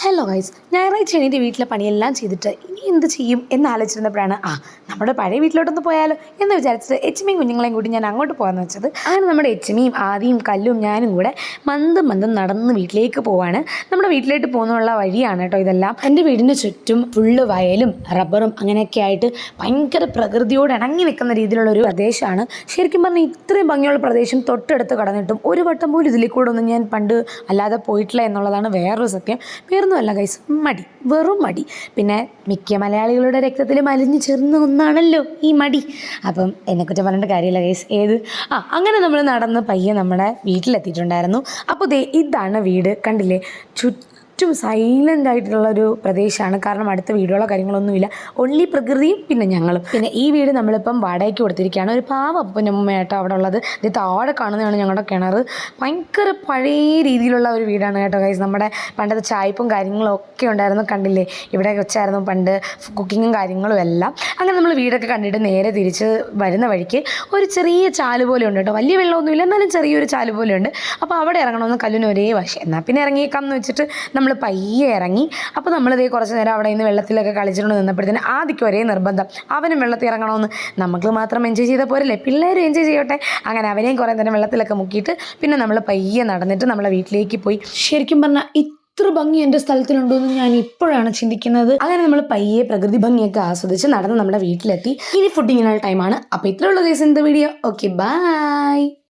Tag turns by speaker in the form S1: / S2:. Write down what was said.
S1: Hello guys, ഞായറാഴ്ച എണീറ്റ് വീട്ടിലെ പണിയെല്ലാം ചെയ്തിട്ട് ഇനി എന്ത് ചെയ്യും എന്നാലോചിച്ചിരുന്നപ്പോഴാണ് നമ്മുടെ പഴയ വീട്ടിലോട്ടൊന്ന് പോയാലോ എന്ന് വിചാരിച്ചിട്ട് എച്ചുമിയും കുഞ്ഞുങ്ങളെയും കൂടി ഞാൻ അങ്ങോട്ട് പോകാമെന്ന് വെച്ചത്. അങ്ങനെ നമ്മുടെ എച്ചുമിയും ആദിയും കല്ലും ഞാനും കൂടെ മന്ദം നടന്ന് വീട്ടിലേക്ക് പോവാണ്. നമ്മുടെ വീട്ടിലേക്ക് പോകുന്നുള്ള വഴിയാണ് കേട്ടോ ഇതെല്ലാം. എൻ്റെ വീടിന് ചുറ്റും ഫുള്ള് വയലും റബ്ബറും അങ്ങനെയൊക്കെ ആയിട്ട് ഭയങ്കര പ്രകൃതിയോട് ഇണങ്ങി നിൽക്കുന്ന രീതിയിലുള്ള ഒരു പ്രദേശമാണ്. ശരിക്കും പറഞ്ഞാൽ ഇത്രയും ഭംഗിയുള്ള പ്രദേശം തൊട്ടടുത്ത് കടന്നിട്ടും ഒരു വട്ടം പോലും ഇതിൽ കൂടെ ഒന്നും ഞാൻ പണ്ട് അല്ലാതെ പോയിട്ടില്ല എന്നുള്ളതാണ് വേറൊരു സത്യം. വേറൊന്നുമല്ല ഗൈസ്, മടി, വെറും മടി. പിന്നെ മിക്ക മലയാളികളുടെ രക്തത്തിൽ മലിഞ്ഞു ചേർന്ന ഒന്നാണല്ലോ ഈ മടി. അപ്പം എന്നെക്കുറിച്ച് പറഞ്ഞിട്ട് കാര്യമില്ല ഗൈസ്. അങ്ങനെ നമ്മൾ നടന്ന് പയ്യെ നമ്മുടെ വീട്ടിലെത്തിയിട്ടുണ്ടായിരുന്നു. അപ്പോൾ ഇതാണ് വീട്, കണ്ടില്ലേ? ചുറ്റും സൈലൻ്റ് ആയിട്ടുള്ളൊരു പ്രദേശമാണ്. കാരണം അടുത്ത വീടുകളോ കാര്യങ്ങളൊന്നുമില്ല, ഒൺലി പ്രകൃതിയും പിന്നെ ഞങ്ങളും. പിന്നെ ഈ വീട് നമ്മളിപ്പം വാടകയ്ക്ക് കൊടുത്തിരിക്കുകയാണ്. ഒരു പാവ അപ്പനമ്മയായിട്ടോ അവിടെ ഉള്ളത്. ഇത് താഴെ കാണുന്നതാണ് ഞങ്ങളുടെ കിണർ. ഭയങ്കര പഴയ രീതിയിലുള്ള ഒരു വീടാണ് കേട്ടോ ഗൈസ്. നമ്മുടെ പണ്ടത്തെ ചായപ്പും കാര്യങ്ങളും ഒക്കെ ഉണ്ടായിരുന്നു, കണ്ടില്ലേ? ഇവിടെ വെച്ചായിരുന്നു പണ്ട് കുക്കിങ്ങും കാര്യങ്ങളും എല്ലാം. അങ്ങനെ നമ്മൾ വീടൊക്കെ കണ്ടിട്ട് നേരെ തിരിച്ച് വരുന്ന വഴിക്ക് ഒരു ചെറിയ ചാല് പോലെ ഉണ്ട് കേട്ടോ. വലിയ വെള്ളമൊന്നുമില്ല, എന്നാലും ചെറിയൊരു ചാല് പോലെ ഉണ്ട്. അപ്പോൾ അവിടെ ഇറങ്ങണമെന്ന് കല്ലിന് ഒരേ വശം. എന്നാൽ പിന്നെ ഇറങ്ങിയേക്കാം എന്ന് വെച്ചിട്ട് നമ്മൾ പയ്യെ ഇറങ്ങി. അപ്പോൾ നമ്മളിതേ കുറച്ച് നേരം അവിടെ നിന്ന് വെള്ളത്തിലൊക്കെ കളിച്ചിട്ടുണ്ട് നിന്നപ്പോഴത്തേന് ആദ്യം ഒരേ നിർബന്ധം, അവനും വെള്ളത്തിൽ ഇറങ്ങണമെന്ന്. നമുക്ക് മാത്രം എൻജോയ് ചെയ്താൽ പോരല്ലേ, പിള്ളേരും എൻജോയ് ചെയ്യട്ടെ. അങ്ങനെ അവനെയും കുറേ നേരം വെള്ളത്തിലൊക്കെ മുക്കിയിട്ട് പിന്നെ നമ്മൾ പയ്യെ നടന്നിട്ട് നമ്മളെ വീട്ടിലേക്ക് പോയി. ശരിക്കും പറഞ്ഞാൽ ഇത്ര ഭംഗി എൻ്റെ സ്ഥലത്തിലുണ്ടോ എന്ന് ഞാൻ ഇപ്പോഴാണ് ചിന്തിക്കുന്നത്. അങ്ങനെ നമ്മൾ പയ്യെ പ്രകൃതി ഭംഗിയൊക്കെ ആസ്വദിച്ച് നടന്ന് നമ്മുടെ വീട്ടിലെത്തി. ഇനി ഫുഡിങ്ങിനുള്ള ടൈമാണ്. അപ്പോൾ ഇത്രയുള്ള കേസ് ഇന്നത്തെ വീഡിയോ. Okay, by.